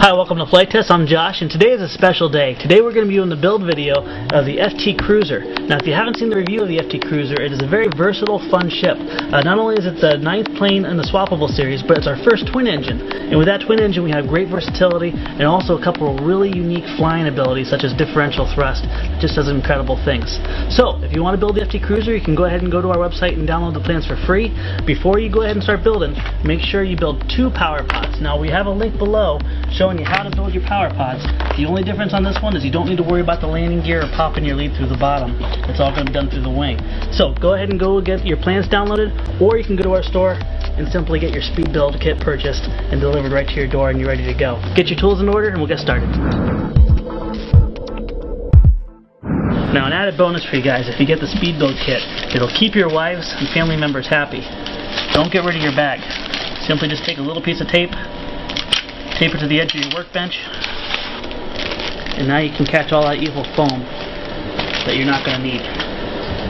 Hi, welcome to Flite Test. I'm Josh, and today is a special day. Today we're going to be doing the build video of the FT Cruiser. Now, if you haven't seen the review of the FT Cruiser, it is a very versatile, fun ship. Not only is it the 9th plane in the swappable series, but it's our first twin engine. And with that twin engine, we have great versatility and also a couple of really unique flying abilities, such as differential thrust. It just does incredible things. So, if you want to build the FT Cruiser, you can go ahead and go to our website and download the plans for free. Before you go ahead and start building, make sure you build 2 power pods. Now, we have a link below showing you how to build your power pods. The only difference on this one is you don't need to worry about the landing gear or popping your lead through the bottom. It's all going to be done through the wing. So go ahead and go get your plans downloaded, or you can go to our store and simply get your speed build kit purchased and delivered right to your door, and you're ready to go. Get your tools in order and we'll get started. Now, an added bonus for you guys: if you get the speed build kit, it'll keep your wives and family members happy. Don't get rid of your bag. Simply just take a little piece of tape, tape it to the edge of your workbench, and now you can catch all that evil foam that you're not going to need.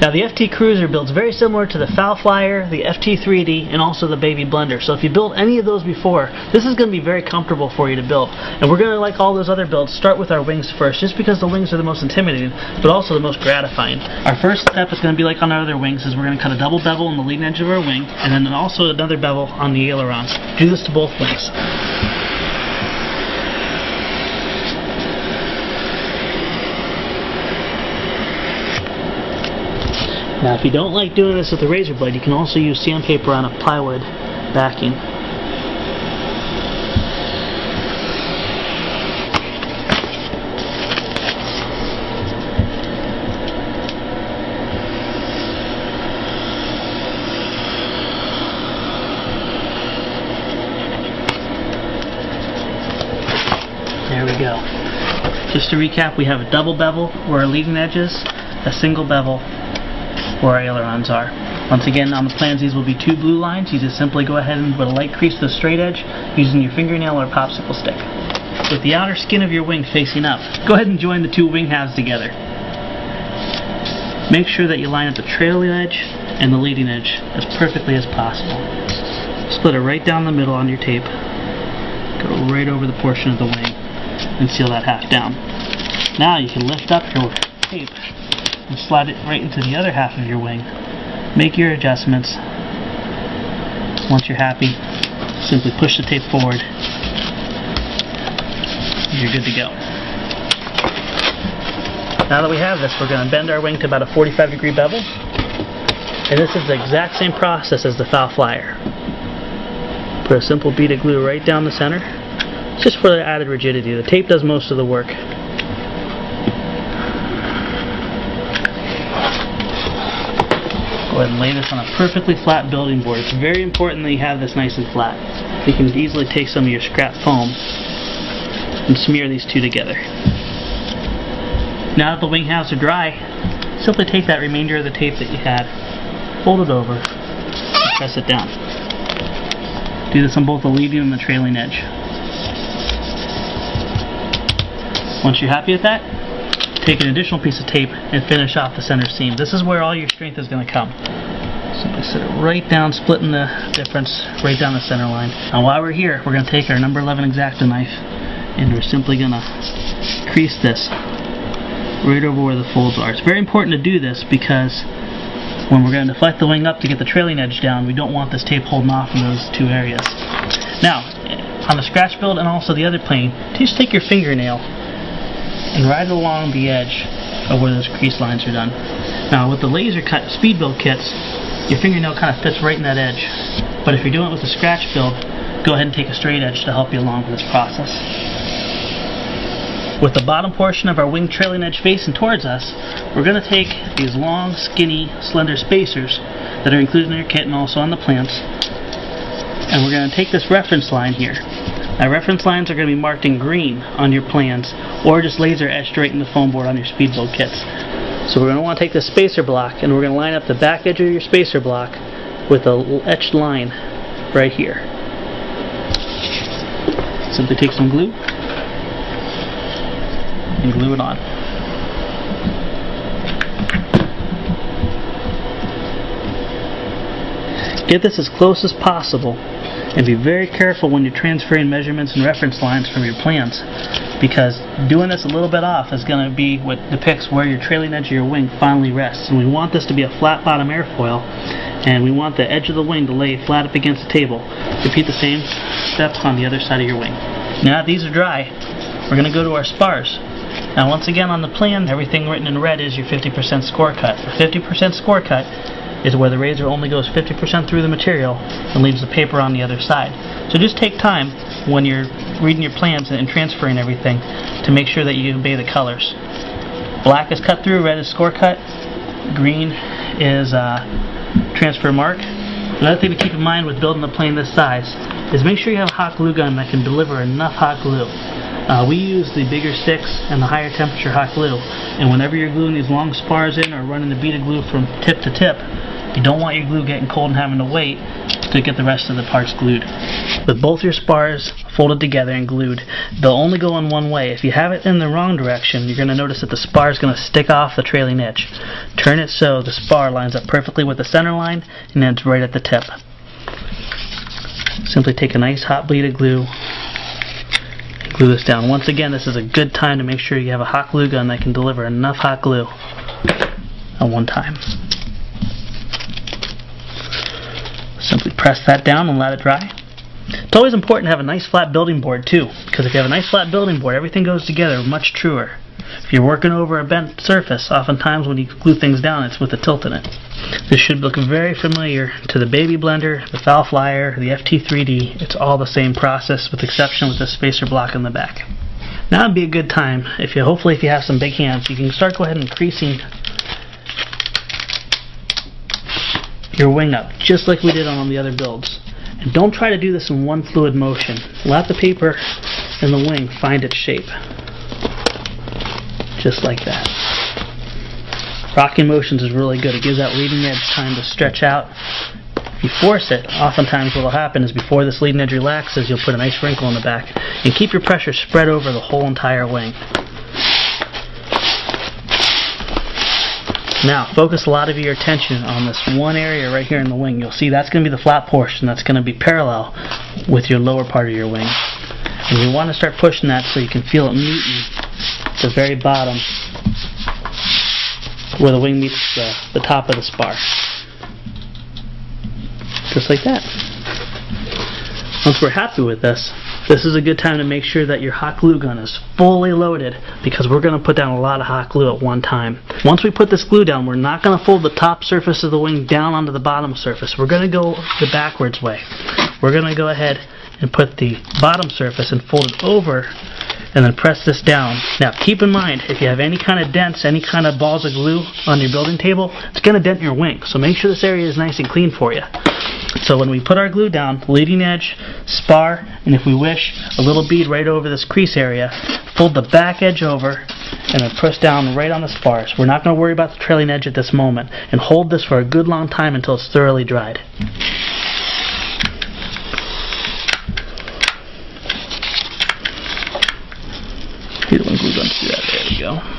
Now, the FT Cruiser builds very similar to the Foul Flyer, the FT 3D, and also the Baby Blender. So if you built any of those before, this is going to be very comfortable for you to build. And we're going to, like all those other builds, start with our wings first, just because the wings are the most intimidating, but also the most gratifying. Our first step is going to be like on our other wings, is we're going to cut a double bevel on the leading edge of our wing, and then also another bevel on the ailerons. Do this to both wings. Now, if you don't like doing this with a razor blade, you can also use sandpaper on a plywood backing. There we go. Just to recap, we have a double bevel where our leading edge is, a single bevel where our ailerons are. Once again, on the plans, these will be 2 blue lines. You just simply go ahead and put a light crease to the straight edge using your fingernail or popsicle stick. With the outer skin of your wing facing up, go ahead and join the 2 wing halves together. Make sure that you line up the trailing edge and the leading edge as perfectly as possible. Split it right down the middle on your tape. Go right over the portion of the wing and seal that half down. Now you can lift up your tape and slide it right into the other half of your wing. Make your adjustments. Once you're happy, simply push the tape forward. You're good to go. Now that we have this, we're going to bend our wing to about a 45-degree bevel. And this is the exact same process as the Foul Flyer. Put a simple bead of glue right down the center, just for the added rigidity. The tape does most of the work. Go ahead and lay this on a perfectly flat building board. It's very important that you have this nice and flat. You can easily take some of your scrap foam and smear these 2 together. Now that the wing halves are dry, simply take that remainder of the tape that you had, fold it over, and press it down. Do this on both the leading and the trailing edge. Once you're happy with that, take an additional piece of tape and finish off the center seam. This is where all your strength is going to come. Simply set it right down, splitting the difference right down the center line. Now, while we're here, we're going to take our number 11 X-Acto knife and we're simply going to crease this right over where the folds are. It's very important to do this because when we're going to deflect the wing up to get the trailing edge down, we don't want this tape holding off in those 2 areas. Now, on the scratch build and also the other plane, just take your fingernail and ride along the edge of where those crease lines are done. Now, with the laser cut speed build kits, your fingernail kind of fits right in that edge. But if you're doing it with a scratch build, go ahead and take a straight edge to help you along with this process. With the bottom portion of our wing trailing edge facing towards us, we're going to take these long, skinny, slender spacers that are included in your kit and also on the plants, and we're going to take this reference line here. Now, reference lines are going to be marked in green on your plans, or just laser etched right in the foam board on your speed build kits. So we're going to want to take this spacer block, and we're going to line up the back edge of your spacer block with a etched line right here. Simply take some glue and glue it on. Get this as close as possible And be very careful when you're transferring measurements and reference lines from your plans, because doing this a little bit off is going to be what depicts where your trailing edge of your wing finally rests. And we want this to be a flat bottom airfoil, and we want the edge of the wing to lay flat up against the table. Repeat the same steps on the other side of your wing. Now that these are dry, we're going to go to our spars. Now once again on the plan, everything written in red is your 50% score cut. The 50% score cut is where the razor only goes 50% through the material and leaves the paper on the other side. So just take time when you're reading your plans and transferring everything to make sure that you obey the colors. Black is cut through, red is score cut, green is transfer mark. Another thing to keep in mind with building a plane this size is make sure you have a hot glue gun that can deliver enough hot glue. We use the bigger sticks and the higher temperature hot glue, and whenever you're gluing these long spars in or running the bead of glue from tip to tip, you don't want your glue getting cold and having to wait to get the rest of the parts glued. With both your spars folded together and glued, they'll only go in one way. If you have it in the wrong direction, you're going to notice that the spar is going to stick off the trailing edge. Turn it so the spar lines up perfectly with the center line and ends right at the tip. Simply take a nice hot bead of glue, glue this down. Once again, this is a good time to make sure you have a hot glue gun that can deliver enough hot glue at one time. Simply press that down and let it dry. It's always important to have a nice flat building board too, because if you have a nice flat building board, everything goes together much truer. If you're working over a bent surface, oftentimes when you glue things down, it's with a tilt in it. This should look very familiar to the Baby Blender, the Foul Flyer, the FT3D. It's all the same process with the exception with the spacer block in the back. Now would be a good time, hopefully if you have some big hands, you can start go ahead and creasing your wing up, just like we did on the other builds. And don't try to do this in one fluid motion. Let the paper and the wing find its shape. Just like that. Rocking motions is really good. It gives that leading edge time to stretch out. If you force it, oftentimes what will happen is before this leading edge relaxes, you'll put a nice wrinkle in the back. And keep your pressure spread over the whole entire wing. Now, focus a lot of your attention on this one area right here in the wing. You'll see that's going to be the flat portion that's going to be parallel with your lower part of your wing. And you want to start pushing that so you can feel it meeting the very bottom where the wing meets the top of the spar. Just like that. Once we're happy with this, this is a good time to make sure that your hot glue gun is fully loaded, because we're going to put down a lot of hot glue at one time. Once we put this glue down, we're not going to fold the top surface of the wing down onto the bottom surface. We're going to go the backwards way. We're going to go ahead and put the bottom surface and fold it over and then press this down. Now keep in mind, if you have any kind of dents, any kind of balls of glue on your building table, it's going to dent your wing. So make sure this area is nice and clean for you. So when we put our glue down, leading edge, spar, and if we wish, a little bead right over this crease area, fold the back edge over and then press down right on the spars. We're not going to worry about the trailing edge at this moment, and hold this for a good long time until it's thoroughly dried. Get one glue gun to do that. There we go.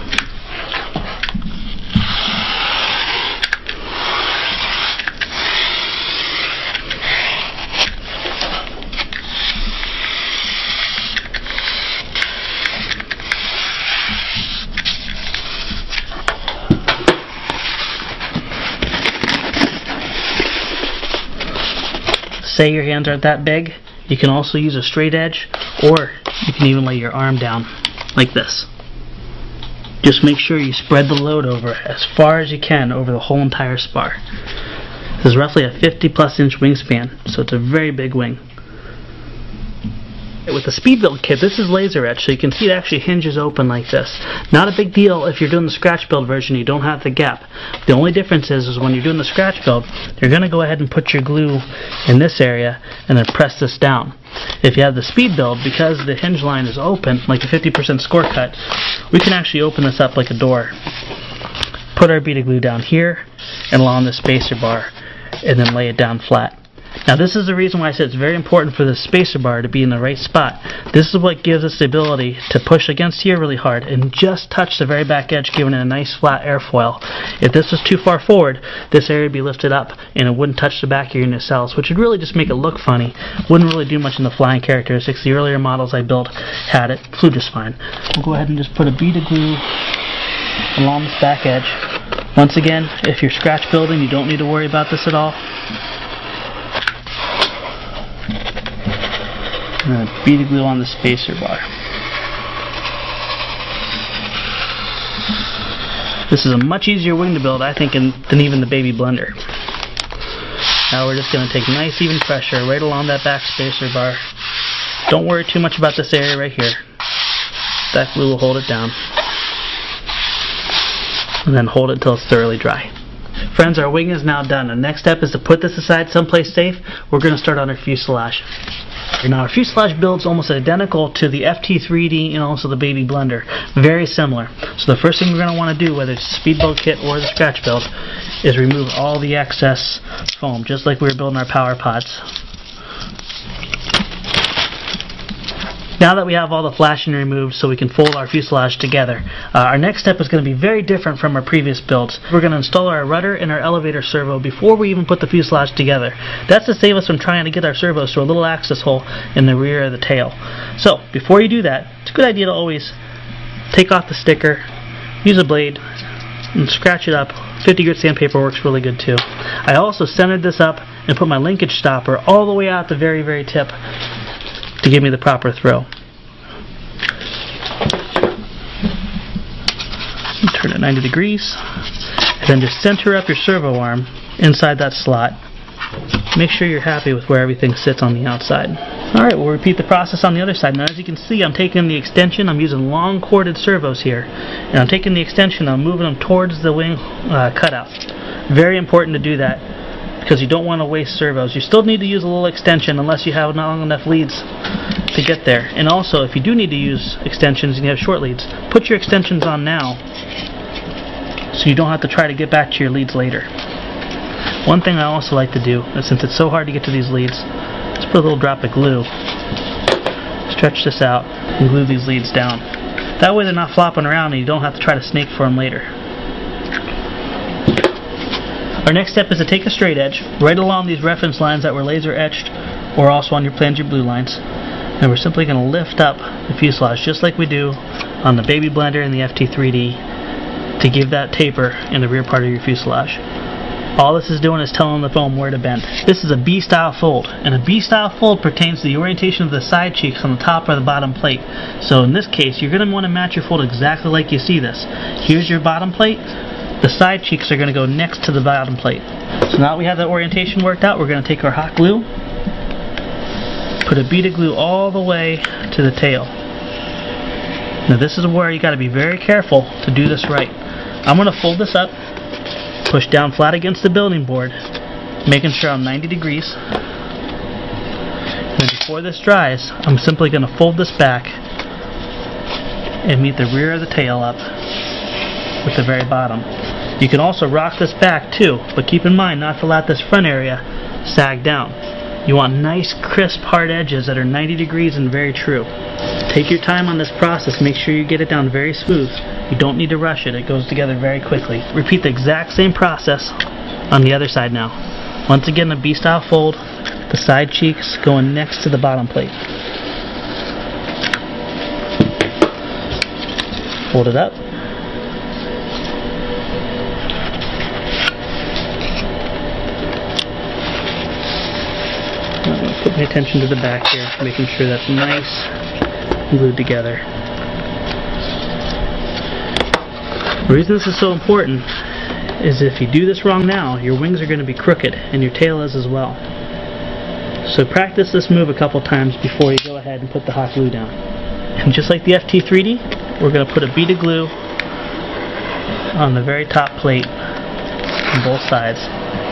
Say your hands aren't that big, you can also use a straight edge, or you can even lay your arm down like this. Just make sure you spread the load over as far as you can over the whole entire spar. This is roughly a 50+ inch wingspan, so it's a very big wing. With the speed build kit, this is laser etched, so you can see it actually hinges open like this. Not a big deal if you're doing the scratch build version, you don't have the gap. The only difference is when you're doing the scratch build, you're going to go ahead and put your glue in this area and then press this down. If you have the speed build, because the hinge line is open, like the 50% score cut, we can actually open this up like a door. Put our bead of glue down here and along the spacer bar, and then lay it down flat. Now this is the reason why I said it's very important for the spacer bar to be in the right spot. This is what gives us the ability to push against here really hard and just touch the very back edge, giving it a nice flat airfoil. If this was too far forward, this area would be lifted up and it wouldn't touch the back of your nacelles, which would really just make it look funny. Wouldn't really do much in the flying characteristics. The earlier models I built had it. Flew just fine. We'll go ahead and just put a bead of glue along this back edge. Once again, if you're scratch building, you don't need to worry about this at all. And a bead of glue on the spacer bar. This is a much easier wing to build, I think, than even the baby blender. Now we're just going to take nice even pressure right along that back spacer bar. Don't worry too much about this area right here. That glue will hold it down. And then hold it until it's thoroughly dry. Friends, our wing is now done. The next step is to put this aside someplace safe. We're going to start on our fuselage. Now our fuselage build's almost identical to the FT3D and also the baby blender. Very similar. So the first thing we're going to want to do, whether it's the speed build kit or the scratch build, is remove all the excess foam, just like we were building our power pods. Now that we have all the flashing removed so we can fold our fuselage together, our next step is going to be very different from our previous builds. We're going to install our rudder and our elevator servo before we even put the fuselage together. That's to save us from trying to get our servos through a little access hole in the rear of the tail. So, before you do that, it's a good idea to always take off the sticker, use a blade, and scratch it up. 50 grit sandpaper works really good too. I also centered this up and put my linkage stopper all the way out the very, very tip to give me the proper throw. Turn it 90 degrees, and then just center up your servo arm inside that slot. Make sure you're happy with where everything sits on the outside. Alright, we'll repeat the process on the other side. Now as you can see, I'm taking the extension, I'm using long corded servos here, and I'm taking the extension, I'm moving them towards the wing cutout. Very important to do that, because you don't want to waste servos. You still need to use a little extension unless you have not long enough leads to get there. And also, if you do need to use extensions and you have short leads, put your extensions on now so you don't have to try to get back to your leads later. One thing I also like to do, is since it's so hard to get to these leads, is put a little drop of glue, stretch this out, and glue these leads down. That way they're not flopping around and you don't have to try to snake for them later. Our next step is to take a straight edge right along these reference lines that were laser etched or also on your plans, your blue lines, and we're simply going to lift up the fuselage just like we do on the baby blender and the FT3D to give that taper in the rear part of your fuselage. All this is doing is telling the foam where to bend. This is a B-style fold, and a B-style fold pertains to the orientation of the side cheeks on the top or the bottom plate. So in this case, you're going to want to match your fold exactly like you see this. Here's your bottom plate. The side cheeks are going to go next to the bottom plate. So now that we have that orientation worked out, we're going to take our hot glue, put a bead of glue all the way to the tail. Now this is where you got to be very careful to do this right. I'm going to fold this up, push down flat against the building board, making sure I'm 90 degrees. And before this dries, I'm simply going to fold this back and meet the rear of the tail up with the very bottom. You can also rock this back too, but keep in mind not to let this front area sag down. You want nice crisp hard edges that are 90 degrees and very true. Take your time on this process, make sure you get it down very smooth. You don't need to rush it, it goes together very quickly. Repeat the exact same process on the other side now. Once again, a B-style fold, the side cheeks going next to the bottom plate. Fold it up. Put my attention to the back here, making sure that's nice and glued together. The reason this is so important is if you do this wrong now, your wings are going to be crooked and your tail is as well. So practice this move a couple times before you go ahead and put the hot glue down. And just like the FT3D, we're going to put a bead of glue on the very top plate on both sides.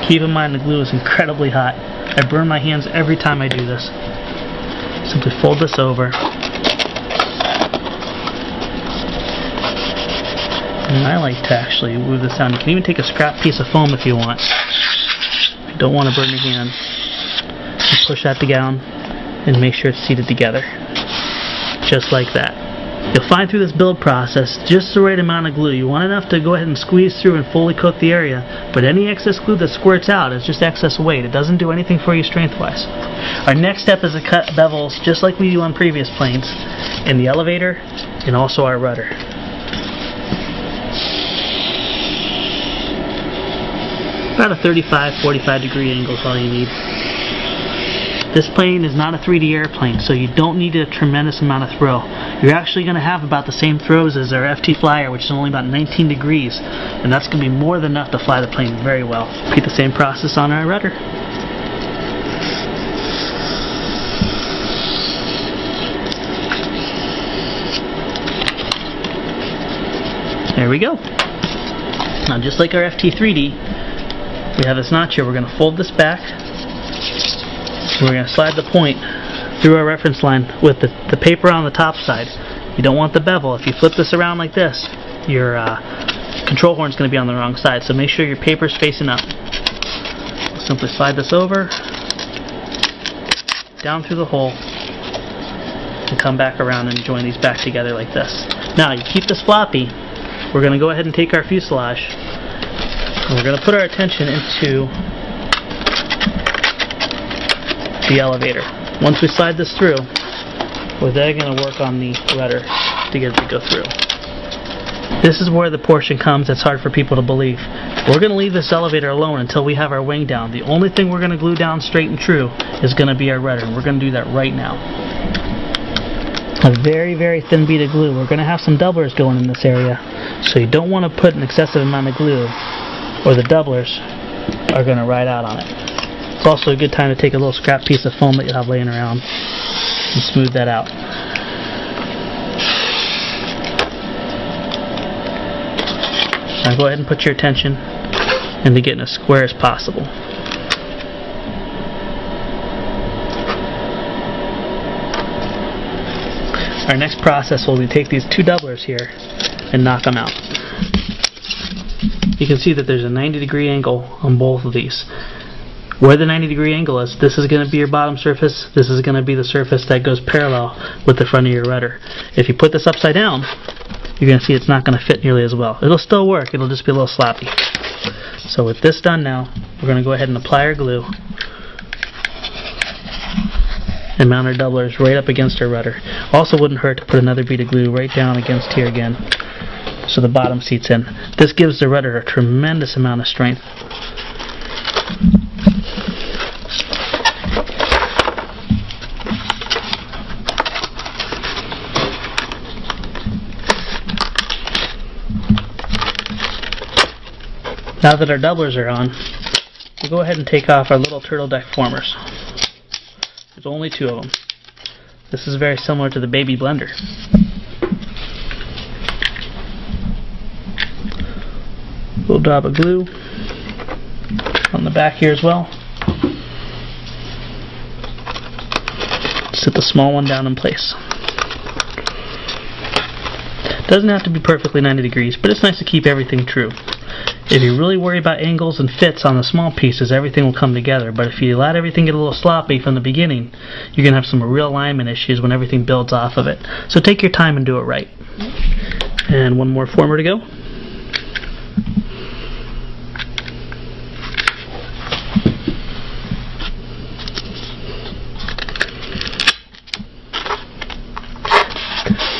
Keep in mind the glue is incredibly hot. I burn my hands every time I do this. Simply fold this over. And I like to actually move this down. You can even take a scrap piece of foam if you want. You don't want to burn your hand. and push that down and make sure it's seated together. Just like that. You'll find through this build process just the right amount of glue. You want enough to go ahead and squeeze through and fully coat the area, but any excess glue that squirts out is just excess weight. It doesn't do anything for you strength-wise. Our next step is to cut bevels just like we do on previous planes in the elevator and also our rudder. About a 35-45 degree angle is all you need. This plane is not a 3D airplane, so you don't need a tremendous amount of throw. You're actually going to have about the same throws as our FT Flyer, which is only about 19 degrees, and that's going to be more than enough to fly the plane very well. Repeat the same process on our rudder. There we go. Now, just like our FT3D, we have this notch here. We're going to fold this back. We're going to slide the point through our reference line with the paper on the top side. You don't want the bevel. If you flip this around like this, your control horn is going to be on the wrong side. So make sure your paper is facing up. We'll simply slide this over, down through the hole, and come back around and join these back together like this. Now, you keep this floppy. We're going to go ahead and take our fuselage, and we're going to put our attention into the elevator. Once we slide this through, we're then going to work on the rudder to get it to go through. This is where the portion comes that's hard for people to believe. We're going to leave this elevator alone until we have our wing down. The only thing we're going to glue down straight and true is going to be our rudder, and we're going to do that right now. A very, very thin bead of glue. We're going to have some doublers going in this area, so you don't want to put an excessive amount of glue, or the doublers are going to ride out on it. It's also a good time to take a little scrap piece of foam that you have laying around and smooth that out. Now go ahead and put your attention into getting as square as possible. Our next process will be to take these two doublers here and knock them out. You can see that there's a 90-degree angle on both of these. Where the 90-degree angle is, this is going to be your bottom surface, this is going to be the surface that goes parallel with the front of your rudder. If you put this upside down, you're going to see it's not going to fit nearly as well. It'll still work, it'll just be a little sloppy. So with this done now, we're going to go ahead and apply our glue and mount our doublers right up against our rudder. Also wouldn't hurt to put another bead of glue right down against here again so the bottom seats in. This gives the rudder a tremendous amount of strength. Now that our doublers are on, we'll go ahead and take off our little turtle deck formers. There's only two of them. This is very similar to the baby blender. A little dab of glue on the back here as well. Sit the small one down in place. Doesn't have to be perfectly 90 degrees, but it's nice to keep everything true. If you really worry about angles and fits on the small pieces, everything will come together. But if you let everything get a little sloppy from the beginning, you're going to have some real alignment issues when everything builds off of it. So take your time and do it right. And one more former to go.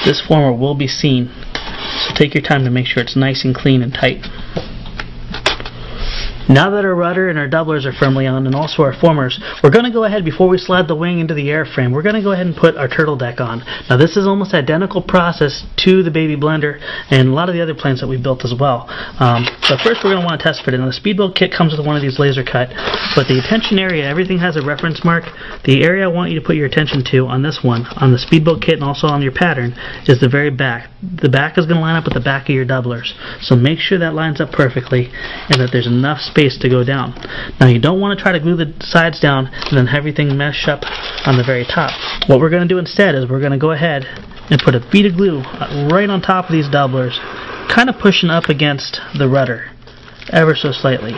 This former will be seen, so take your time to make sure it's nice and clean and tight. Now that our rudder and our doublers are firmly on, and also our formers, we're going to go ahead, before we slide the wing into the airframe, we're going to go ahead and put our turtle deck on. Now this is almost identical process to the baby blender and a lot of the other planes that we built as well. But first we're going to want to test fit it. Now the speedboat kit comes with one of these laser cut, but the attention area, everything has a reference mark. The area I want you to put your attention to on this one, on the speedboat kit and also on your pattern, is the very back. The back is going to line up with the back of your doublers. So make sure that lines up perfectly and that there's enough space to go down. Now you don't want to try to glue the sides down and then have everything mesh up on the very top. What we're going to do instead is we're going to go ahead and put a bead of glue right on top of these doublers, kind of pushing up against the rudder ever so slightly.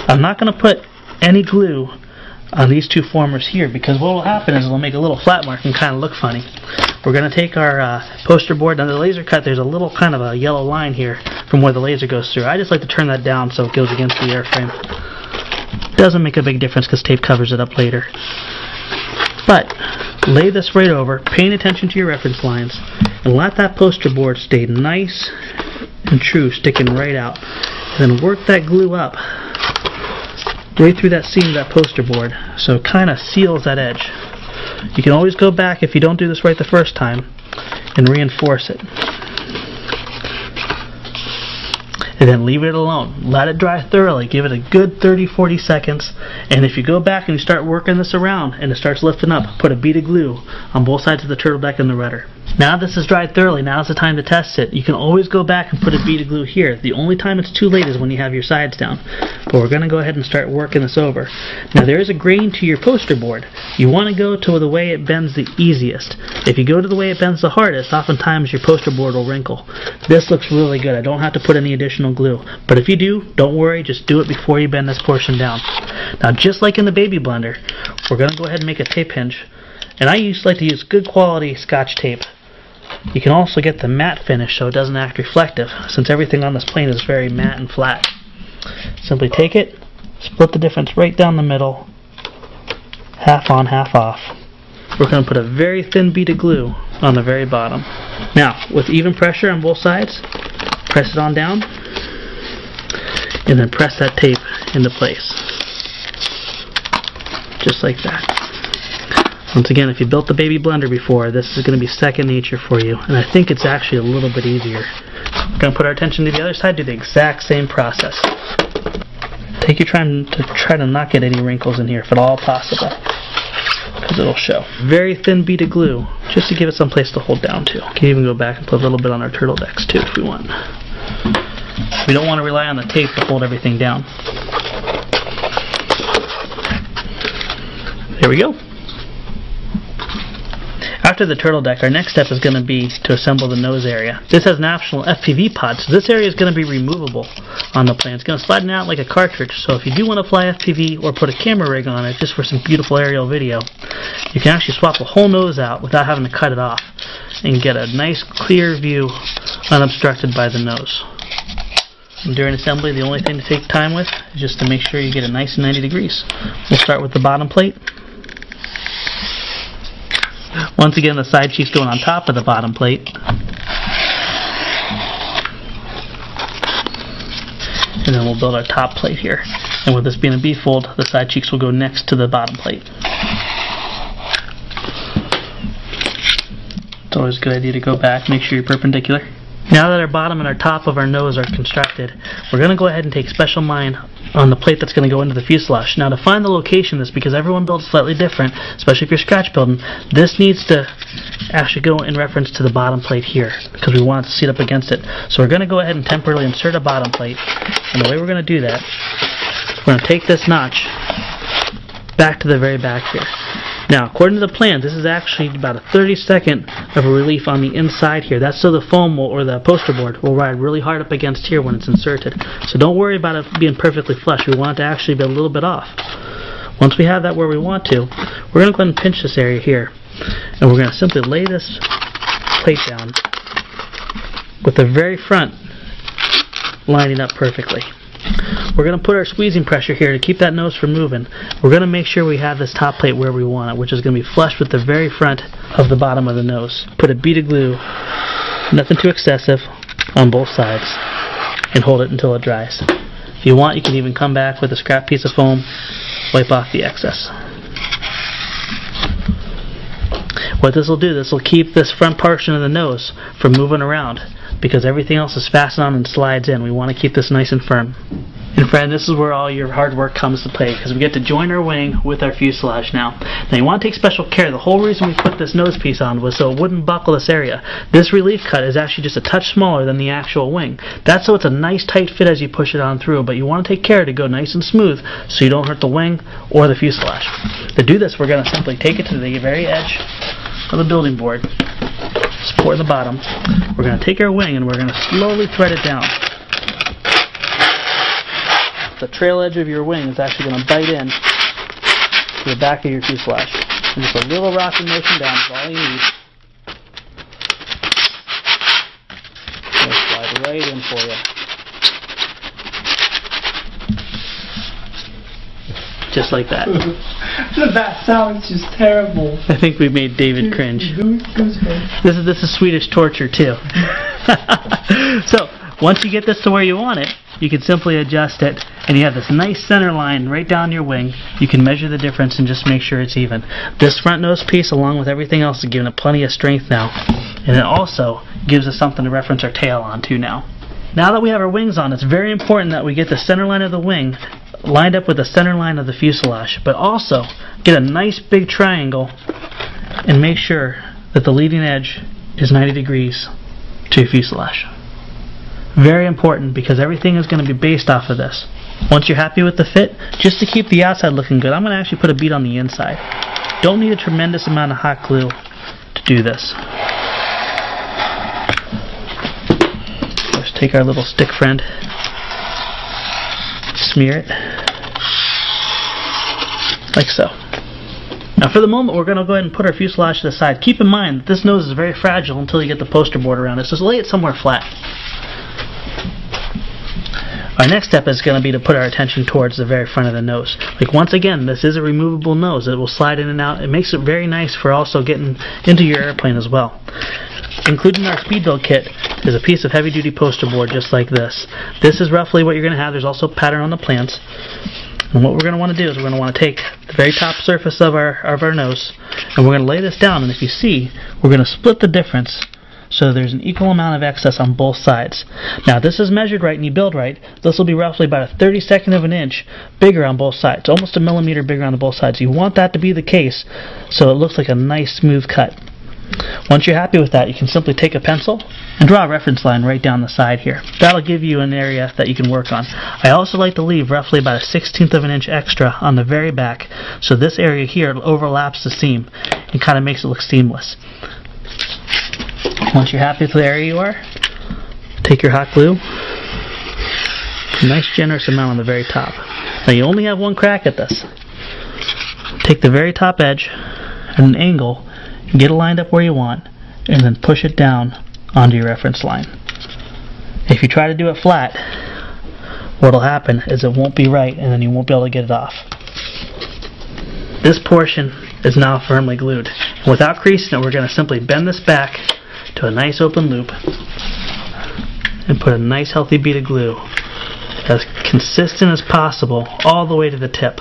I'm not going to put any glue on these two formers here, because what will happen is it'll make a little flat mark and kind of look funny. We're going to take our poster board. Now the laser cut, there's a little kind of a yellow line here from where the laser goes through. I just like to turn that down so it goes against the airframe. Doesn't make a big difference because tape covers it up later. But lay this right over, paying attention to your reference lines, and let that poster board stay nice and true, sticking right out. And then work that glue up right through that seam of that poster board so it kind of seals that edge. You can always go back if you don't do this right the first time and reinforce it. And then leave it alone. Let it dry thoroughly. Give it a good 30-40 seconds. And if you go back and you start working this around and it starts lifting up, put a bead of glue on both sides of the turtle deck and the rudder. Now this is dried thoroughly, now's the time to test it. You can always go back and put a bead of glue here. The only time it's too late is when you have your sides down. But we're going to go ahead and start working this over. Now there is a grain to your poster board. You want to go to the way it bends the easiest. If you go to the way it bends the hardest, oftentimes your poster board will wrinkle. This looks really good. I don't have to put any additional glue. But if you do, don't worry, just do it before you bend this portion down. Now just like in the baby blender, we're going to go ahead and make a tape hinge. And I like to use good quality Scotch tape. You can also get the matte finish so it doesn't act reflective, since everything on this plane is very matte and flat. Simply take it, split the difference right down the middle, half on, half off. We're going to put a very thin bead of glue on the very bottom. Now, with even pressure on both sides, press it on down, and then press that tape into place. Just like that. Once again, if you built the baby blender before, this is going to be second nature for you, and I think it's actually a little bit easier. We're going to put our attention to the other side, do the exact same process. Take your time to try to not get any wrinkles in here, if at all possible, because it'll show. Very thin bead of glue, just to give it some place to hold down to. You can even go back and put a little bit on our turtle decks too, if we want. We don't want to rely on the tape to hold everything down. There we go. After the turtle deck, our next step is going to be to assemble the nose area. This has an optional FPV pod, so this area is going to be removable on the plane. It's going to slide out like a cartridge, so if you do want to fly FPV or put a camera rig on it just for some beautiful aerial video, you can actually swap the whole nose out without having to cut it off and get a nice clear view unobstructed by the nose. And during assembly, the only thing to take time with is just to make sure you get it nice and 90 degrees. We'll start with the bottom plate. Once again, the side cheek's going on top of the bottom plate. And then we'll build our top plate here. And with this being a B-fold, the side cheeks will go next to the bottom plate. It's always a good idea to go back, make sure you're perpendicular. Now that our bottom and our top of our nose are constructed, we're going to go ahead and take special mind on the plate that's going to go into the fuselage. Now to find the location of this, because everyone builds slightly different, especially if you're scratch building, this needs to actually go in reference to the bottom plate here, because we want it to seat up against it. So we're going to go ahead and temporarily insert a bottom plate, and the way we're going to do that, we're going to take this notch back to the very back here. Now, according to the plan, this is actually about a 30-second of a relief on the inside here. That's so the foam will, or the poster board will ride really hard up against here when it's inserted. So don't worry about it being perfectly flush. We want it to actually be a little bit off. Once we have that where we want to, we're going to go ahead and pinch this area here. And we're going to simply lay this plate down with the very front lining up perfectly. We're going to put our squeezing pressure here to keep that nose from moving. We're going to make sure we have this top plate where we want it, which is going to be flush with the very front of the bottom of the nose. Put a bead of glue, nothing too excessive, on both sides, and hold it until it dries. If you want, you can even come back with a scrap piece of foam, wipe off the excess. What this will do, this will keep this front portion of the nose from moving around, because everything else is fastened on and slides in. We want to keep this nice and firm. And friend, this is where all your hard work comes to play, because we get to join our wing with our fuselage now. Now you want to take special care. The whole reason we put this nose piece on was so it wouldn't buckle this area. This relief cut is actually just a touch smaller than the actual wing. That's so it's a nice tight fit as you push it on through, but you want to take care to go nice and smooth so you don't hurt the wing or the fuselage. To do this, we're going to simply take it to the very edge of the building board, support the bottom. We're going to take our wing and we're going to slowly thread it down. The trail edge of your wing is actually going to bite in to the back of your fuselage. And just a little rocking motion down is all you need. It'll slide right in for you. Just like that. That sounds just terrible. I think we made David cringe. This is Swedish torture too. So once you get this to where you want it, you can simply adjust it, and you have this nice center line right down your wing. You can measure the difference and just make sure it's even. This front nose piece, along with everything else, is giving it plenty of strength now, and it also gives us something to reference our tail onto now. Now that we have our wings on, it's very important that we get the center line of the wing lined up with the center line of the fuselage, but also get a nice big triangle and make sure that the leading edge is 90 degrees to your fuselage. Very important, because everything is going to be based off of this. Once you're happy with the fit, just to keep the outside looking good, I'm going to actually put a bead on the inside. Don't need a tremendous amount of hot glue to do this. Let's take our little stick friend, smear it like so. Now for the moment, we're going to go ahead and put our fuselage to the side. Keep in mind that this nose is very fragile until you get the poster board around it, so lay it somewhere flat. Our next step is going to be to put our attention towards the very front of the nose. Like, once again, this is a removable nose. It will slide in and out. It makes it very nice for also getting into your airplane as well. Included in our speed build kit is a piece of heavy duty poster board just like this. This is roughly what you're going to have. There's also a pattern on the plans. And what we're going to want to do is we're going to want to take the very top surface of our nose, and we're going to lay this down, and if you see, we're going to split the difference so there's an equal amount of excess on both sides. Now this is measured right and you build right. This will be roughly about a 32nd of an inch bigger on both sides, almost a millimeter bigger on both sides. You want that to be the case so it looks like a nice smooth cut. Once you're happy with that, you can simply take a pencil and draw a reference line right down the side here. That'll give you an area that you can work on. I also like to leave roughly about a 1/16 of an inch extra on the very back, so this area here overlaps the seam and kind of makes it look seamless. Once you're happy with the area you are, take your hot glue, a nice generous amount on the very top. Now you only have one crack at this. Take the very top edge at an angle, get it lined up where you want, and then push it down onto your reference line. If you try to do it flat, what will happen is it won't be right, and then you won't be able to get it off. This portion is now firmly glued. Without creasing it, we're going to simply bend this back to a nice open loop and put a nice healthy bead of glue as consistent as possible all the way to the tip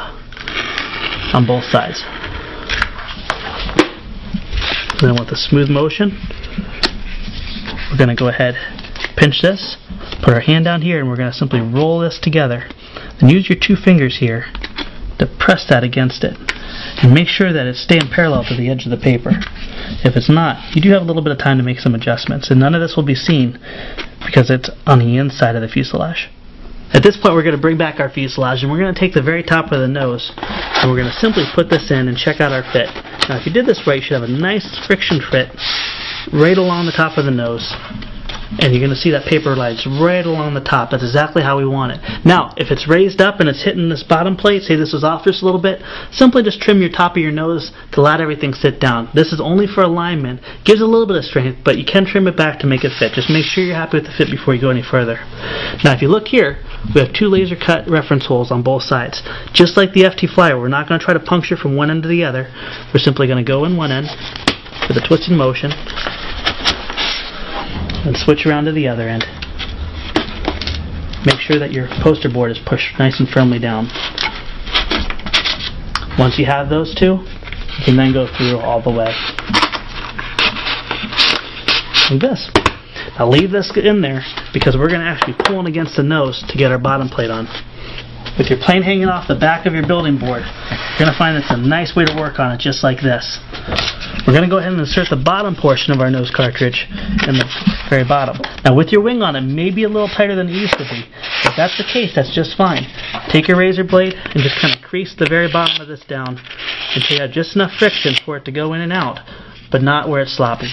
on both sides. Then with a smooth motion, we're going to go ahead, pinch this, put our hand down here, and we're going to simply roll this together. Then use your two fingers here to press that against it. And make sure that it's staying parallel to the edge of the paper. If it's not, you do have a little bit of time to make some adjustments, and none of this will be seen because it's on the inside of the fuselage. At this point, we're going to bring back our fuselage, and we're going to take the very top of the nose, and we're going to simply put this in and check out our fit. Now, if you did this right, you should have a nice friction fit right along the top of the nose. And you're going to see that paper lights right along the top. That's exactly how we want it. Now, if it's raised up and it's hitting this bottom plate, say this was off just a little bit, simply just trim your top of your nose to let everything sit down. This is only for alignment. Gives a little bit of strength, but you can trim it back to make it fit. Just make sure you're happy with the fit before you go any further. Now, if you look here, we have two laser cut reference holes on both sides. Just like the FT Flyer, we're not going to try to puncture from one end to the other. We're simply going to go in one end with a twisting motion and switch around to the other end. Make sure that your poster board is pushed nice and firmly down. Once you have those two, you can then go through all the way. Like this. Now leave this in there because we're going to actually be pulling against the nose to get our bottom plate on. With your plane hanging off the back of your building board, you're going to find that's a nice way to work on it, just like this. We're going to go ahead and insert the bottom portion of our nose cartridge in the very bottom. Now with your wing on, it may be a little tighter than it used to be. If that's the case, that's just fine. Take your razor blade and just kind of crease the very bottom of this down until you have just enough friction for it to go in and out, but not where it's sloppy.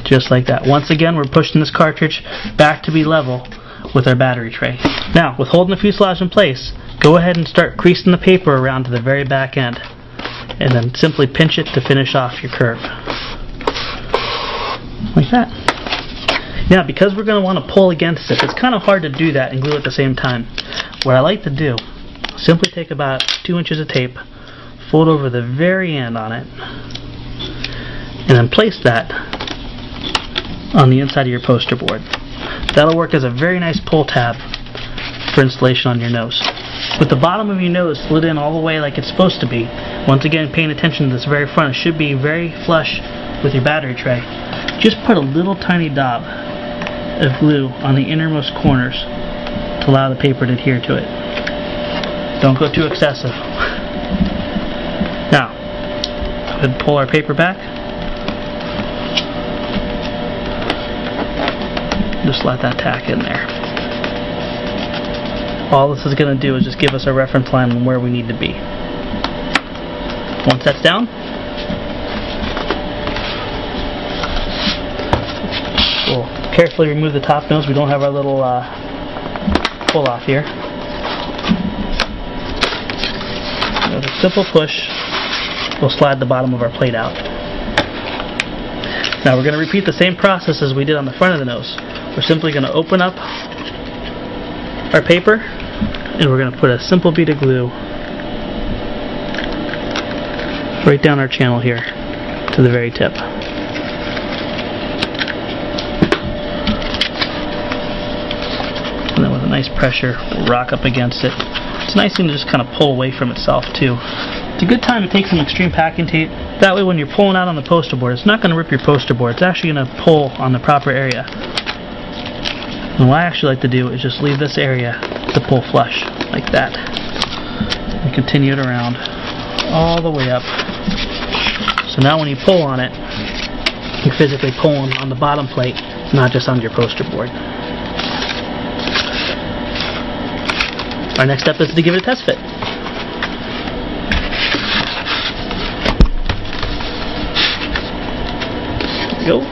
Just like that. Once again, we're pushing this cartridge back to be level with our battery tray. Now, with holding the fuselage in place, go ahead and start creasing the paper around to the very back end, and then simply pinch it to finish off your curve. Like that. Now, because we're going to want to pull against this, it's kind of hard to do that and glue at the same time. What I like to do, simply take about 2 inches of tape, fold over the very end on it, and then place that on the inside of your poster board. That'll work as a very nice pull tab for installation on your nose. With the bottom of your nose slid in all the way like it's supposed to be, once again paying attention to this very front, it should be very flush with your battery tray. Just put a little tiny dab of glue on the innermost corners to allow the paper to adhere to it. Don't go too excessive. Now, go ahead and pull our paper back. Just let that tack in there. All this is going to do is just give us a reference line on where we need to be. Once that's down, we'll carefully remove the top nose. We don't have our little pull off here. With a simple push, we'll slide the bottom of our plate out. Now we're going to repeat the same process as we did on the front of the nose. We're simply going to open up our paper, and we're going to put a simple bead of glue right down our channel here to the very tip. And then with a nice pressure, we'll rock up against it. It's a nice thing to just kind of pull away from itself too. It's a good time to take some extreme packing tape. That way when you're pulling out on the poster board, it's not going to rip your poster board. It's actually going to pull on the proper area. And what I actually like to do is just leave this area to pull flush, like that. And continue it around all the way up. So now when you pull on it, you're physically pulling on the bottom plate, not just on your poster board. Our next step is to give it a test fit. There we go.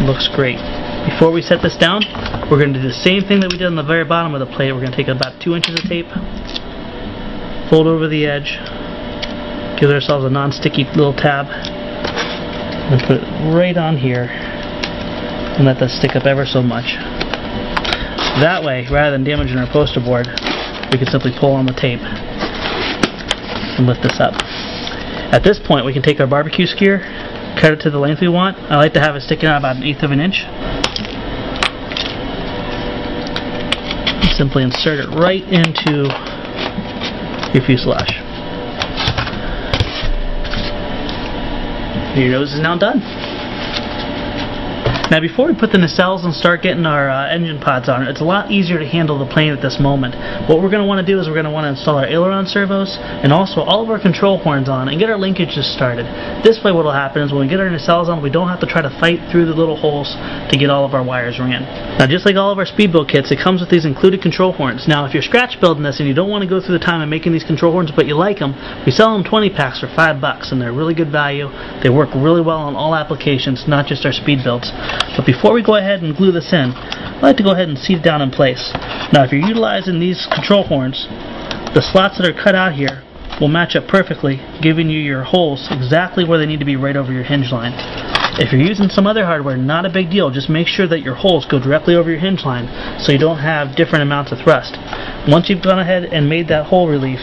Looks great. Before we set this down, we're going to do the same thing that we did on the very bottom of the plate. We're going to take about 2 inches of tape, fold over the edge, give ourselves a non-sticky little tab, and put it right on here, and let that stick up ever so much. That way, rather than damaging our poster board, we can simply pull on the tape and lift this up. At this point, we can take our barbecue skewer, cut it to the length we want. I like to have it sticking out about 1/8 of an inch. And simply insert it right into your fuselage. Your nose is now done. Now before we put the nacelles and start getting our engine pods on it, it's a lot easier to handle the plane at this moment. What we're going to want to do is we're going to want to install our aileron servos and also all of our control horns on and get our linkages started. This way what will happen is when we get our nacelles on, we don't have to try to fight through the little holes to get all of our wires ran. Now just like all of our speed build kits, it comes with these included control horns. Now if you're scratch building this and you don't want to go through the time of making these control horns but you like them, we sell them 20 packs for $5 and they're really good value. They work really well on all applications, not just our speed builds. But before we go ahead and glue this in, I like to go ahead and seat it down in place. Now if you're utilizing these control horns, the slots that are cut out here will match up perfectly, giving you your holes exactly where they need to be right over your hinge line. If you're using some other hardware, not a big deal. Just make sure that your holes go directly over your hinge line so you don't have different amounts of thrust. Once you've gone ahead and made that hole relief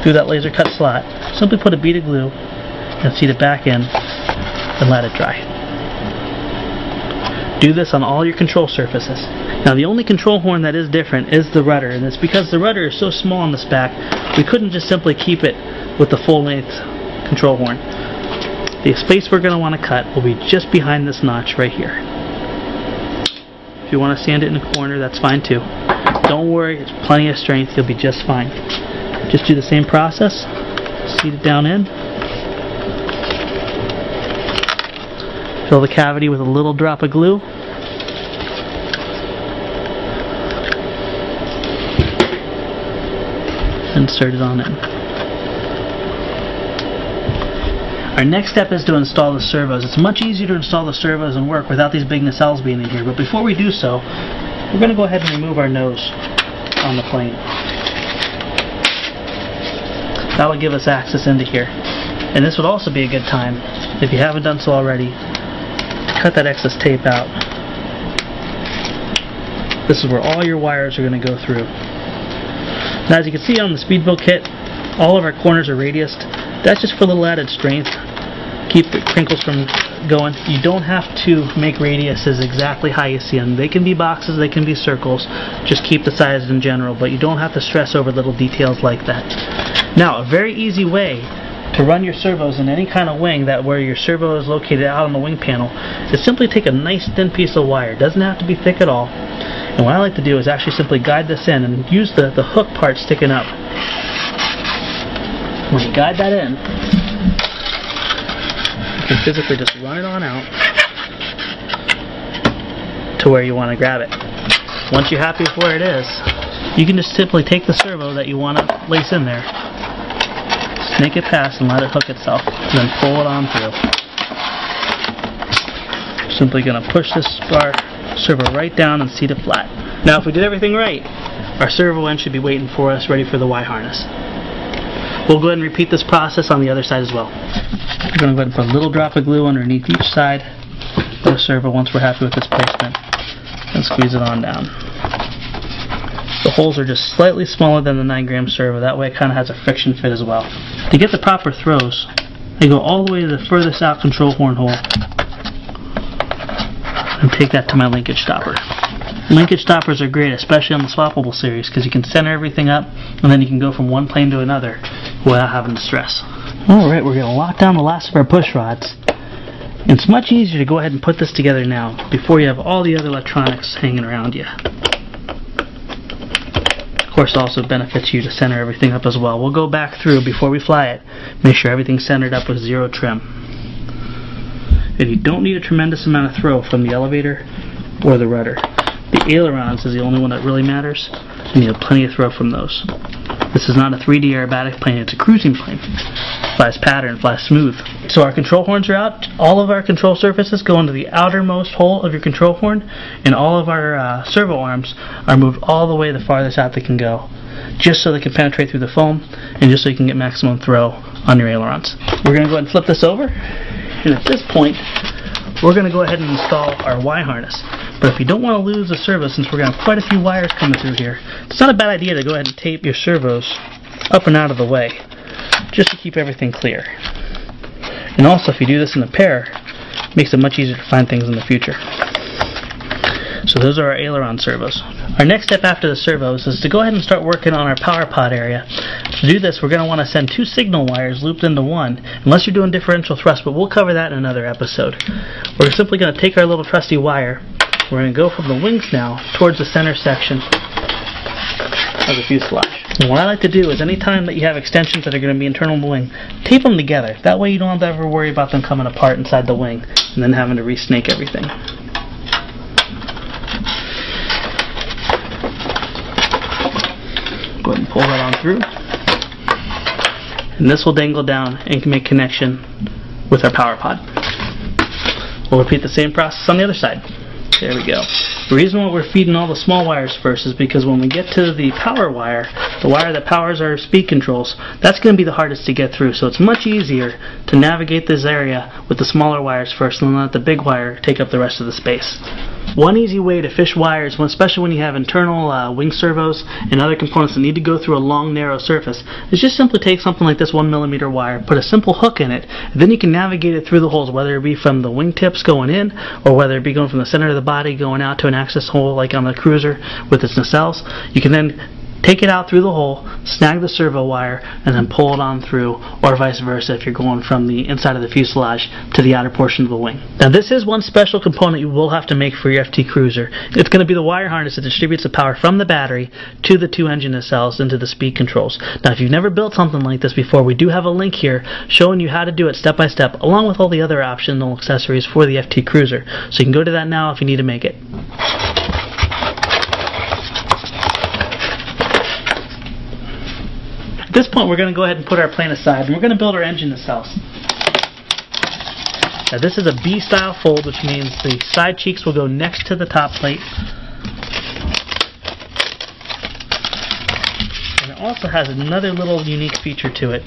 through that laser cut slot, simply put a bead of glue and seat it back in and let it dry. Do this on all your control surfaces. Now the only control horn that is different is the rudder, and it's because the rudder is so small on this back, we couldn't just simply keep it with the full length control horn. The space we're going to want to cut will be just behind this notch right here. If you want to sand it in the corner, that's fine too. Don't worry, there's plenty of strength, you'll be just fine. Just do the same process, seat it down in, fill the cavity with a little drop of glue, insert it on in. Our next step is to install the servos. It's much easier to install the servos and work without these big nacelles being in here, but before we do so, we're going to go ahead and remove our nose. on the plane. That would give us access into here. And this would also be a good time, if you haven't done so already, cut that excess tape out. This is where all your wires are going to go through. Now, as you can see on the speed build kit, all of our corners are radiused. That's just for a little added strength. Keep the crinkles from going. You don't have to make radiuses exactly how you see them. They can be boxes, they can be circles. Just keep the sizes in general, but you don't have to stress over little details like that. Now, a very easy way to run your servos in any kind of wing that where your servo is located out on the wing panel is simply take a nice thin piece of wire. It doesn't have to be thick at all. And what I like to do is actually simply guide this in and use the hook part sticking up. When you guide that in, you can physically just run it on out to where you want to grab it. Once you're happy with where it is, you can just simply take the servo that you want to lace in there, snake it past and let it hook itself, and then pull it on through. Simply going to push this servo right down and seat it flat. Now if we did everything right, our servo end should be waiting for us, ready for the Y harness. We'll go ahead and repeat this process on the other side as well. We're going to go ahead and put a little drop of glue underneath each side of the servo once we're happy with this placement, and squeeze it on down. The holes are just slightly smaller than the 9-gram servo, that way it kind of has a friction fit as well. To get the proper throws, I go all the way to the furthest out control horn hole and take that to my linkage stopper. Linkage stoppers are great, especially on the swappable series, because you can center everything up and then you can go from one plane to another without having to stress. Alright, we're going to lock down the last of our push rods. It's much easier to go ahead and put this together now before you have all the other electronics hanging around you. Of course, it also benefits you to center everything up as well. We'll go back through before we fly it, make sure everything's centered up with zero trim. And you don't need a tremendous amount of throw from the elevator or the rudder. The ailerons is the only one that really matters, and you have plenty of throw from those. This is not a 3D aerobatic plane, it's a cruising plane. Flies pattern, flies smooth. So our control horns are out. All of our control surfaces go into the outermost hole of your control horn, and all of our servo arms are moved all the way the farthest out they can go, just so they can penetrate through the foam, and just so you can get maximum throw on your ailerons. We're going to go ahead and flip this over, and at this point, we're going to go ahead and install our Y harness. But if you don't want to lose the servo, since we're going to have quite a few wires coming through here, it's not a bad idea to go ahead and tape your servos up and out of the way, just to keep everything clear. And also, if you do this in a pair, it makes it much easier to find things in the future. So those are our aileron servos. Our next step after the servos is to go ahead and start working on our power pod area. To do this, we're going to want to send 2 signal wires looped into one, unless you're doing differential thrust, but we'll cover that in another episode. We're simply going to take our little trusty wire. We're going to go from the wings now towards the center section of the fuselage. And what I like to do is anytime that you have extensions that are going to be internal in the wing, tape them together. That way you don't have to ever worry about them coming apart inside the wing and then having to re-snake everything. Go ahead and pull that on through. And this will dangle down and can make connection with our power pod. We'll repeat the same process on the other side. There we go. The reason why we're feeding all the small wires first is because when we get to the power wire, the wire that powers our speed controls, that's going to be the hardest to get through. So it's much easier to navigate this area with the smaller wires first and then let the big wire take up the rest of the space. One easy way to fish wires, especially when you have internal wing servos and other components that need to go through a long, narrow surface, is just simply take something like this 1mm wire, put a simple hook in it, and then you can navigate it through the holes, whether it be from the wingtips going in, or whether it be going from the center of the body going out to an access hole like on the cruiser with its nacelles. You can then take it out through the hole, snag the servo wire, and then pull it on through, or vice versa if you're going from the inside of the fuselage to the outer portion of the wing. Now this is one special component you will have to make for your FT Cruiser. It's going to be the wire harness that distributes the power from the battery to the 2 engine nacelles into the speed controls. Now if you've never built something like this before, we do have a link here showing you how to do it step by step, along with all the other optional accessories for the FT Cruiser. So you can go to that now if you need to make it. At this point, we're going to go ahead and put our plane aside, and we're going to build our engine nacelles. Now this is a B-style fold, which means the side cheeks will go next to the top plate. also has another little unique feature to it.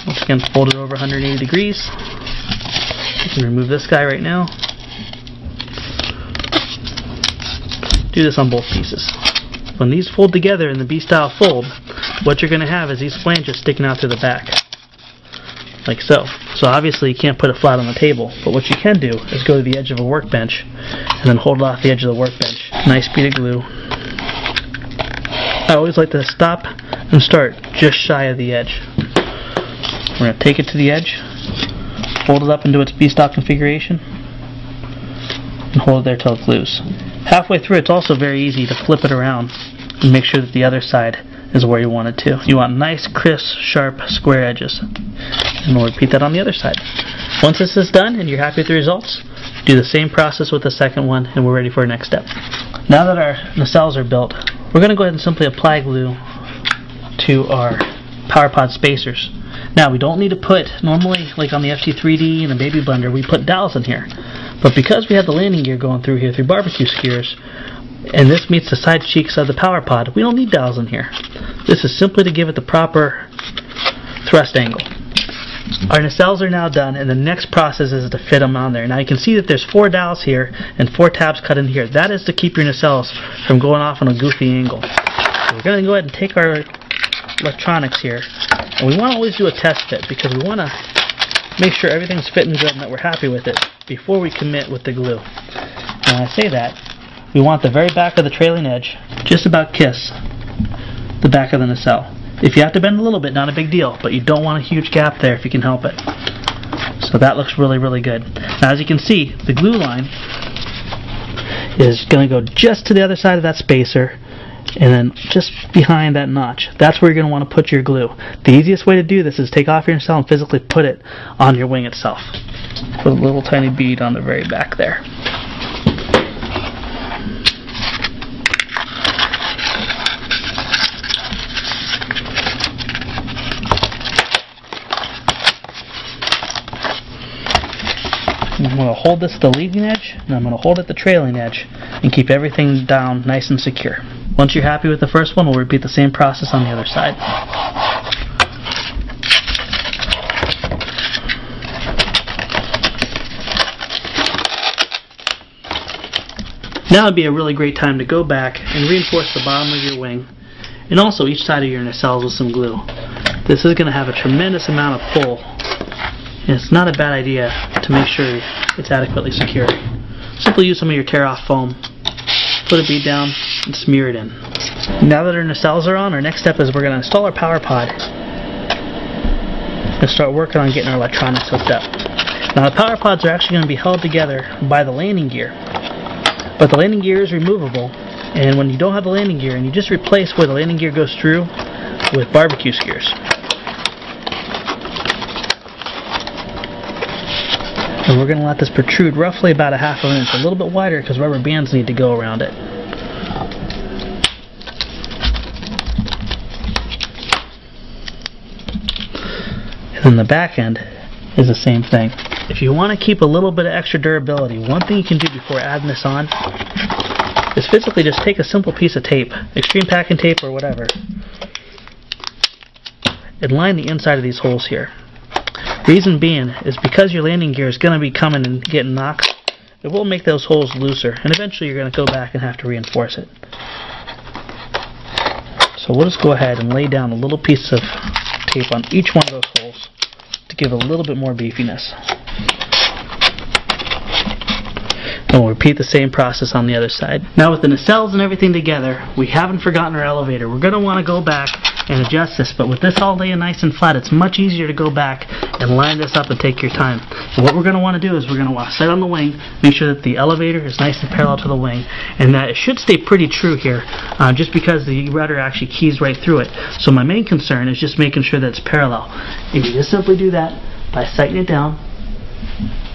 Once again, fold it over 180 degrees. You can remove this guy right now. Do this on both pieces. When these fold together in the B-style fold, what you're going to have is these flanges sticking out to the back, like so. So obviously you can't put it flat on the table, but what you can do is go to the edge of a workbench and then hold it off the edge of the workbench. Nice bead of glue. I always like to stop and start just shy of the edge. We're going to take it to the edge, hold it up into its B-style configuration, and hold it there till it glues. Halfway through, it's also very easy to flip it around and make sure that the other side is where you want it to. You want nice, crisp, sharp, square edges. And we'll repeat that on the other side. Once this is done and you're happy with the results, do the same process with the second one, and we're ready for our next step. Now that our nacelles are built, we're going to go ahead and simply apply glue to our PowerPod spacers. Now, we don't need to put, normally like on the FT3D and the Baby Blender, we put dowels in here. But because we have the landing gear going through here through barbecue skewers, and this meets the side cheeks of the PowerPod, we don't need dowels in here. This is simply to give it the proper thrust angle. Our nacelles are now done, and the next process is to fit them on there. Now you can see that there's 4 dowels here and 4 tabs cut in here. That is to keep your nacelles from going off on a goofy angle. So we're going to go ahead and take our electronics here, and we want to always do a test fit because we want to make sure everything's fitting good and that we're happy with it before we commit with the glue. And when I say that, we want the very back of the trailing edge just about kiss the back of the nacelle. If you have to bend a little bit, not a big deal, but you don't want a huge gap there if you can help it. So that looks really, really good. Now as you can see, the glue line is going to go just to the other side of that spacer and then just behind that notch. That's where you're going to want to put your glue. The easiest way to do this is take off your nacelle and physically put it on your wing itself. Put a little tiny bead on the very back there. I'm going to hold this at the leading edge, and I'm going to hold it at the trailing edge, and keep everything down nice and secure. Once you're happy with the first one, we'll repeat the same process on the other side. Now would be a really great time to go back and reinforce the bottom of your wing, and also each side of your nacelles with some glue. This is going to have a tremendous amount of pull, and it's not a bad idea to make sure it's adequately secure. Simply use some of your tear-off foam, put a bead down, and smear it in. Now that our nacelles are on, our next step is we're going to install our PowerPod and start working on getting our electronics hooked up. Now the PowerPods are actually going to be held together by the landing gear, but the landing gear is removable, and when you don't have the landing gear, and you just replace where the landing gear goes through with barbecue skewers. And we're going to let this protrude roughly about a half of an inch, a little bit wider because rubber bands need to go around it. And then the back end is the same thing. If you want to keep a little bit of extra durability, one thing you can do before adding this on is physically just take a simple piece of tape, extreme packing tape or whatever, and line the inside of these holes here. Reason being is because your landing gear is going to be coming and getting knocked, it will make those holes looser, and eventually you're going to go back and have to reinforce it. So we'll just go ahead and lay down a little piece of tape on each one of those holes to give it a little bit more beefiness. And we'll repeat the same process on the other side. Now with the nacelles and everything together, we haven't forgotten our elevator. We're going to want to go back and adjust this, but with this all laying nice and flat, it's much easier to go back and line this up and take your time. And what we're going to want to do is we're going to want to set on the wing, make sure that the elevator is nice and parallel to the wing, and that it should stay pretty true here, just because the rudder actually keys right through it. So my main concern is just making sure that it's parallel. And you just simply do that by sighting it down.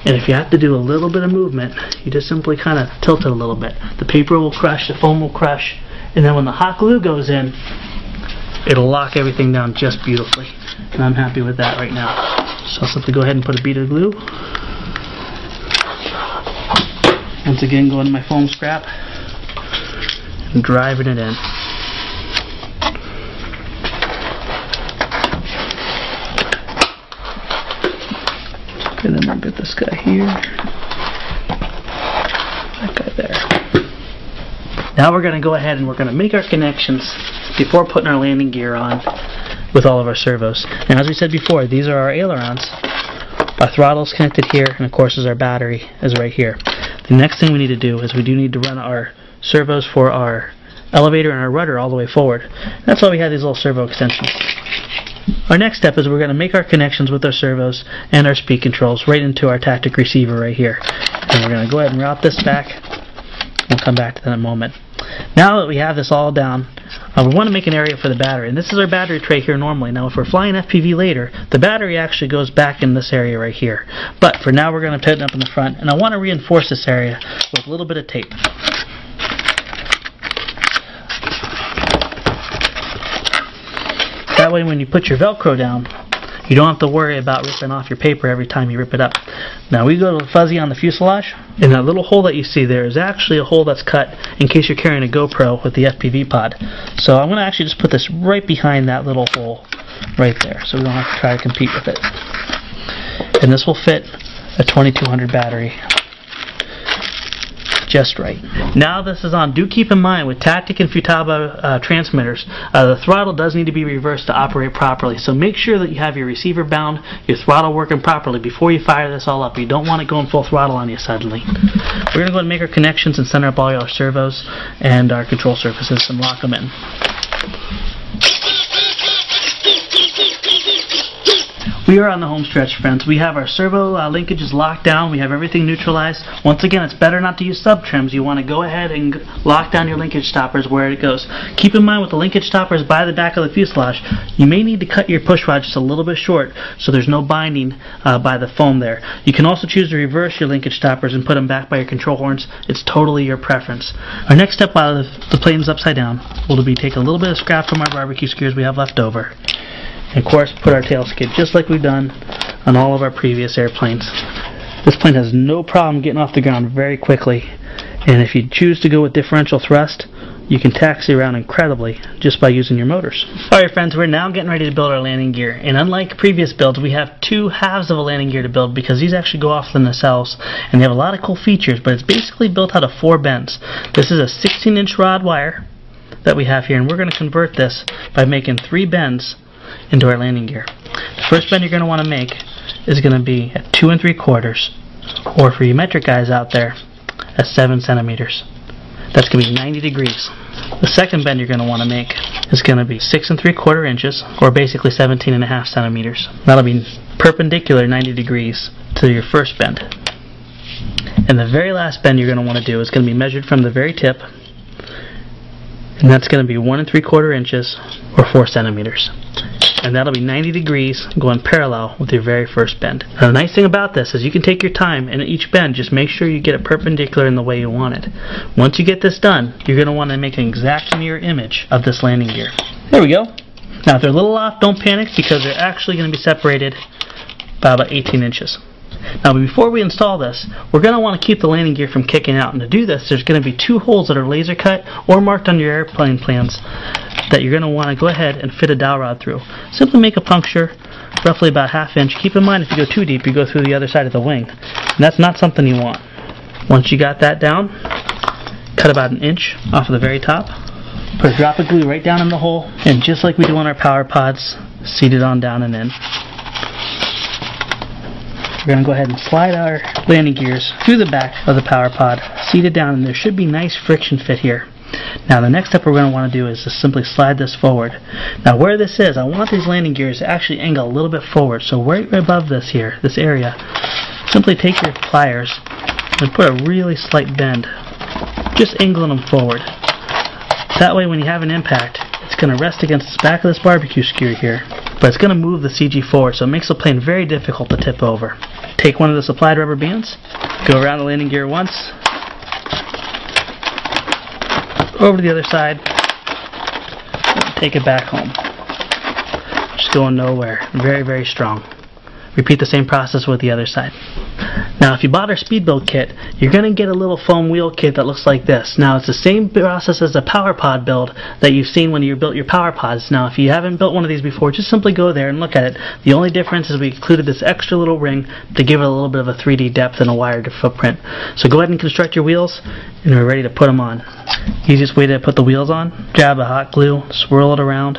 And if you have to do a little bit of movement, you just simply kind of tilt it a little bit. The paper will crush, the foam will crush, and then when the hot glue goes in, it'll lock everything down just beautifully. And I'm happy with that right now. So I'll simply go ahead and put a bead of glue. Once again, go into my foam scrap. and driving it in. And then I'll get this guy here. That guy there. Now we're going to go ahead and we're going to make our connections before putting our landing gear on with all of our servos. And as we said before, these are our ailerons. Our throttle is connected here, and of course our battery is right here. The next thing we need to do is we do need to run our servos for our elevator and our rudder all the way forward. That's why we have these little servo extensions. Our next step is we're going to make our connections with our servos and our speed controls right into our tactic receiver right here. And we're going to go ahead and route this back. We'll come back to that in a moment. Now that we have this all down, we want to make an area for the battery. And this is our battery tray here normally. Now if we're flying FPV later, the battery actually goes back in this area right here. But for now we're going to put it up in the front. And I want to reinforce this area with a little bit of tape. That way when you put your Velcro down, you don't have to worry about ripping off your paper every time you rip it up. Now we go to the fuzzy on the fuselage, and that little hole that you see there is actually a hole that's cut in case you're carrying a GoPro with the FPV pod. So I'm going to actually just put this right behind that little hole right there, so we don't have to try to compete with it. And this will fit a 2200 battery just right. Now this is on. Do keep in mind with Tactic and Futaba transmitters, the throttle does need to be reversed to operate properly. So make sure that you have your receiver bound, your throttle working properly before you fire this all up. You don't want it going full throttle on you suddenly. We're going to go ahead and make our connections and center up all our servos and our control surfaces and lock them in. We are on the home stretch, friends. We have our servo linkages locked down. We have everything neutralized. Once again, it's better not to use sub trims. You want to go ahead and lock down your linkage stoppers where it goes. Keep in mind with the linkage stoppers by the back of the fuselage, you may need to cut your push rod just a little bit short so there's no binding by the foam there. You can also choose to reverse your linkage stoppers and put them back by your control horns. It's totally your preference. Our next step while the plane is upside down will be take a little bit of scrap from our barbecue skewers we have left over. And of course, put our tail skid just like we've done on all of our previous airplanes. This plane has no problem getting off the ground very quickly, and if you choose to go with differential thrust, you can taxi around incredibly just by using your motors. Alright friends, we're now getting ready to build our landing gear, and unlike previous builds, we have two halves of a landing gear to build because these actually go off the nacelles, and they have a lot of cool features, but it's basically built out of 4 bends. This is a 16-inch rod wire that we have here, and we're going to convert this by making 3 bends into our landing gear. The first bend you're going to want to make is going to be at 2 3/4, or for you metric guys out there, at 7 centimeters. That's going to be 90 degrees. The second bend you're going to want to make is going to be 6 3/4 inches, or basically 17.5 centimeters. That'll be perpendicular 90 degrees to your first bend. And the very last bend you're going to want to do is going to be measured from the very tip, and that's going to be 1 3/4 inches, or 4 centimeters. And that'll be 90 degrees going parallel with your very first bend. Now the nice thing about this is you can take your time, and at each bend just make sure you get it perpendicular in the way you want it. Once you get this done, you're going to want to make an exact mirror image of this landing gear. There we go. Now if they're a little off, don't panic, because they're actually going to be separated by about 18 inches. Now before we install this, we're going to want to keep the landing gear from kicking out, and to do this there's going to be 2 holes that are laser cut or marked on your airplane plans that you're going to want to go ahead and fit a dowel rod through. Simply make a puncture roughly about 1/2 inch. Keep in mind if you go too deep you go through the other side of the wing, and that's not something you want. Once you got that down, cut about 1 inch off of the very top, put a drop of glue right down in the hole, and just like we do on our power pods, seat it on down and in. We're going to go ahead and slide our landing gears through the back of the power pod, seat it down, and there should be nice friction fit here. Now the next step we're going to want to do is to simply slide this forward. Now where this is, I want these landing gears to actually angle a little bit forward. So right above this here, this area, simply take your pliers and put a really slight bend, just angling them forward. That way when you have an impact, it's going to rest against the back of this barbecue skewer here, but it's going to move the CG forward, so it makes the plane very difficult to tip over. Take one of the supplied rubber bands, go around the landing gear once, over to the other side, and take it back home. Just going nowhere. Very, very strong. repeat the same process with the other side. Now if you bought our speed build kit, you're going to get a little foam wheel kit that looks like this. Now it's the same process as the power pod build that you've seen when you built your power pods. Now if you haven't built one of these before, just simply go there and look at it. The only difference is we included this extra little ring to give it a little bit of a 3D depth and a wired footprint. So go ahead and construct your wheels, and we're ready to put them on. Easiest way to put the wheels on, grab a hot glue, swirl it around.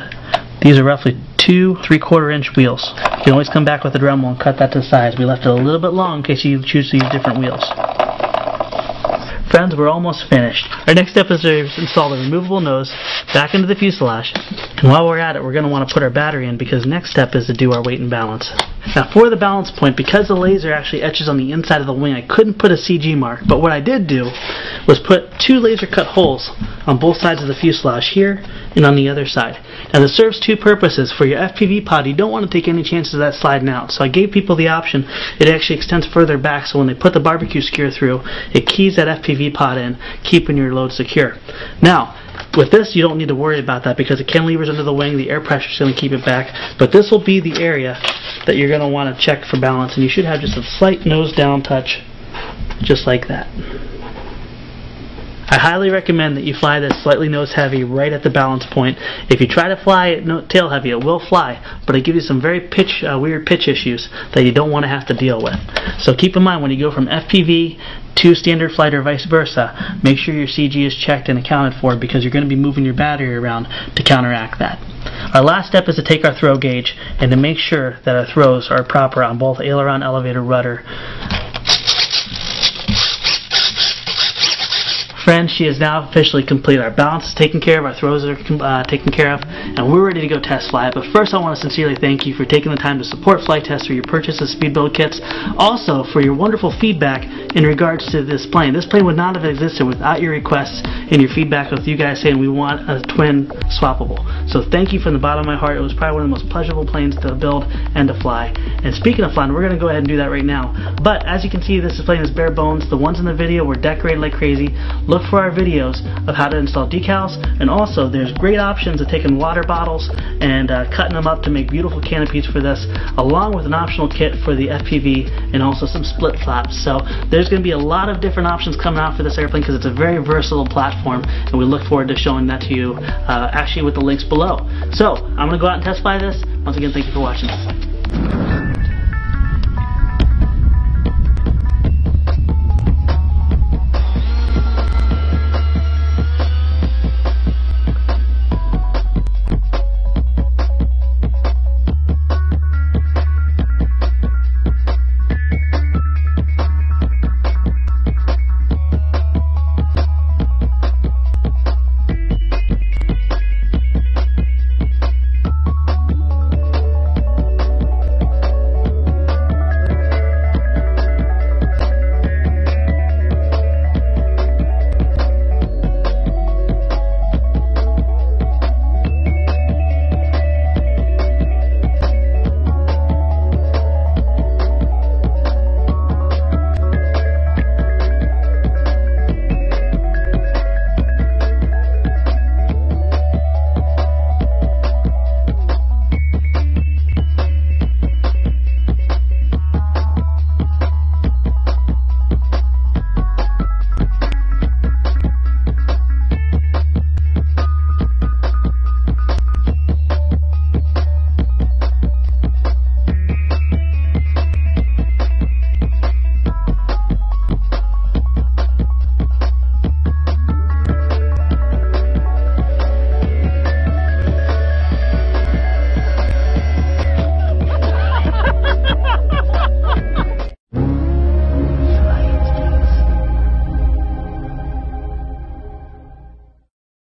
These are roughly 2 3/4 inch wheels. You can always come back with a Dremel and cut that to size. We left it a little bit long in case you choose to use different wheels. Friends, we're almost finished. Our next step is to install the removable nose back into the fuselage. And while we're at it, we're going to want to put our battery in, because the next step is to do our weight and balance. Now for the balance point, because the laser actually etches on the inside of the wing, I couldn't put a CG mark. But what I did do was put 2 laser cut holes on both sides of the fuselage, here and on the other side. Now this serves 2 purposes. For your FPV pod, you don't want to take any chances of that sliding out. So I gave people the option. It actually extends further back, so when they put the barbecue skewer through, it keys that FPV pod in, keeping your load secure. Now, with this, you don't need to worry about that, because the cantilever's under the wing, the air pressure is going to keep it back. But this will be the area that you're going to want to check for balance, and you should have just a slight nose down touch, just like that. I highly recommend that you fly this slightly nose heavy right at the balance point. If you try to fly it tail heavy, it will fly, but it gives you some very weird pitch issues that you don't want to have to deal with. So keep in mind, when you go from FPV to standard flight or vice versa, make sure your CG is checked and accounted for, because you're going to be moving your battery around to counteract that. Our last step is to take our throw gauge and to make sure that our throws are proper on both aileron, elevator, rudder. Friends, she is now officially complete. Our balance is taken care of, our throws are taken care of, and we're ready to go test fly it. But first, I want to sincerely thank you for taking the time to support Flite Test through your purchase of speed build kits. Also, for your wonderful feedback in regards to this plane. This plane would not have existed without your requests and your feedback with you guys saying we want a twin swappable. So thank you from the bottom of my heart. It was probably one of the most pleasurable planes to build and to fly. And speaking of fun, we're going to go ahead and do that right now. But as you can see, this plane is bare bones. The ones in the video were decorated like crazy. Look for our videos of how to install decals, and also there's great options of taking water bottles and cutting them up to make beautiful canopies for this, along with an optional kit for the FPV and also some split flaps. So there's going to be a lot of different options coming out for this airplane, because it's a very versatile platform, and we look forward to showing that to you actually with the links below. So I'm going to go out and test fly this. Once again, thank you for watching.